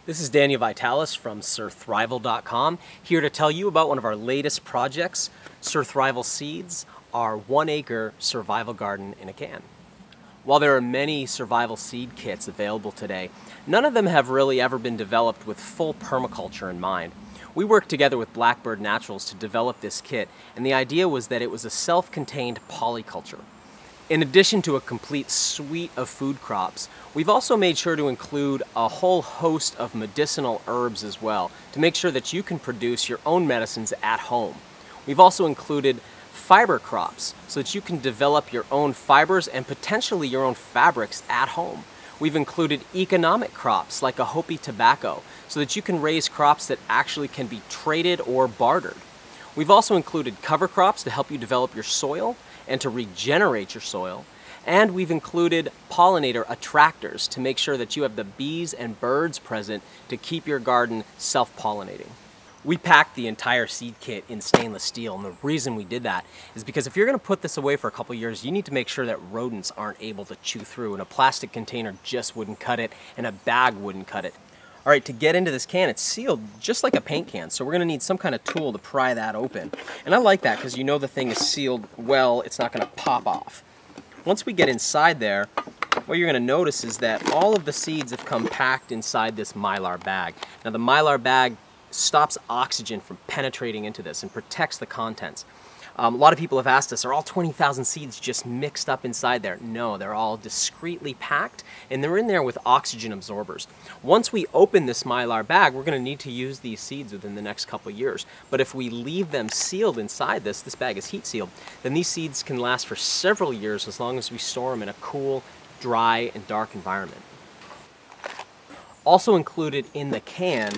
This is Daniel Vitalis from Surthrival.com, here to tell you about one of our latest projects, Surthrival Seeds, our 1-acre survival garden in a can. While there are many survival seed kits available today, none of them have really ever been developed with full permaculture in mind. We worked together with Blackbird Naturals to develop this kit, and the idea was that it was a self-contained polyculture. In addition to a complete suite of food crops, we've also made sure to include a whole host of medicinal herbs as well, to make sure that you can produce your own medicines at home. We've also included fiber crops, so that you can develop your own fibers and potentially your own fabrics at home. We've included economic crops like a Hopi Tobacco, so that you can raise crops that actually can be traded or bartered. We've also included cover crops to help you develop your soil and to regenerate your soil. And we've included pollinator attractors to make sure that you have the bees and birds present to keep your garden self-pollinating. We packed the entire seed kit in stainless steel, and the reason we did that is because if you're going to put this away for a couple years, you need to make sure that rodents aren't able to chew through, and a plastic container just wouldn't cut it, and a bag wouldn't cut it. All right, to get into this can, it's sealed just like a paint can, so we're going to need some kind of tool to pry that open. And I like that because you know the thing is sealed well, it's not going to pop off. Once we get inside there, what you're going to notice is that all of the seeds have come packed inside this mylar bag. Now the mylar bag stops oxygen from penetrating into this and protects the contents. A lot of people have asked us, are all 20,000 seeds just mixed up inside there? No, they're all discreetly packed, and they're in there with oxygen absorbers. Once we open this mylar bag, we're going to need to use these seeds within the next couple of years. But if we leave them sealed inside this bag is heat sealed, then these seeds can last for several years as long as we store them in a cool, dry, and dark environment. Also included in the can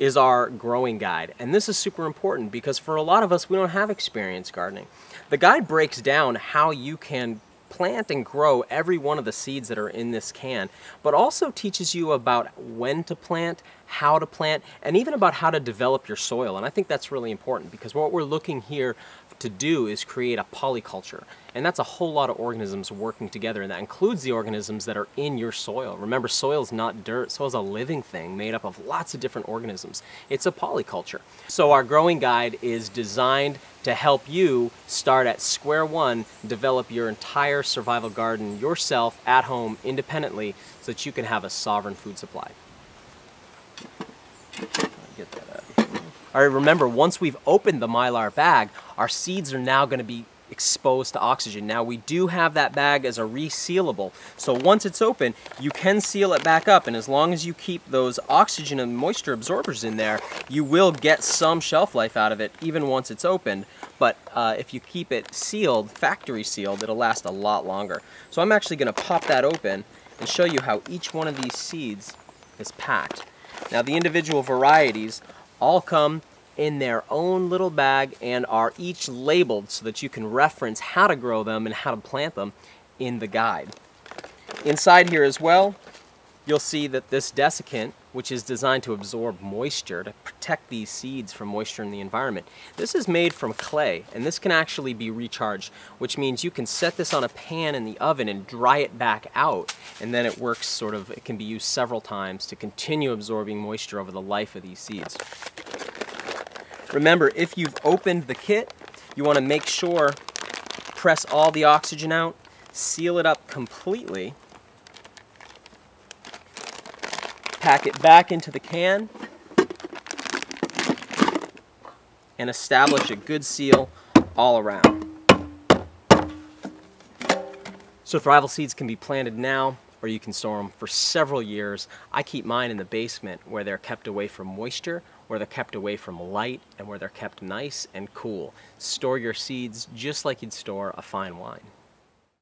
is our growing guide. And this is super important because for a lot of us, we don't have experience gardening. The guide breaks down how you can plant and grow every one of the seeds that are in this can, but also teaches you about when to plant, how to plant, and even about how to develop your soil. And I think that's really important because what we're looking here to do is create a polyculture. And that's a whole lot of organisms working together, and that includes the organisms that are in your soil. Remember, soil is not dirt. Soil is a living thing made up of lots of different organisms. It's a polyculture. So our growing guide is designed to help you start at square one, develop your entire survival garden yourself at home independently so that you can have a sovereign food supply. Get that out. All right, remember, once we've opened the mylar bag, our seeds are now going to be exposed to oxygen. Now, we do have that bag as a resealable, so once it's open, you can seal it back up, and as long as you keep those oxygen and moisture absorbers in there, you will get some shelf life out of it, even once it's opened. But if you keep it sealed, factory sealed, it'll last a lot longer. So I'm actually going to pop that open and show you how each one of these seeds is packed. Now, the individual varieties all come in their own little bag and are each labeled so that you can reference how to grow them and how to plant them in the guide. Inside here as well, you'll see that this desiccant, which is designed to absorb moisture, to protect these seeds from moisture in the environment, this is made from clay, and this can actually be recharged, which means you can set this on a pan in the oven and dry it back out, and then it works sort of, it can be used several times to continue absorbing moisture over the life of these seeds. Remember, if you've opened the kit, you want to make sure, press all the oxygen out, seal it up completely, pack it back into the can, and establish a good seal all around. Surthrival seeds can be planted now, or you can store them for several years. I keep mine in the basement where they're kept away from moisture, where they're kept away from light, and where they're kept nice and cool. Store your seeds just like you'd store a fine wine.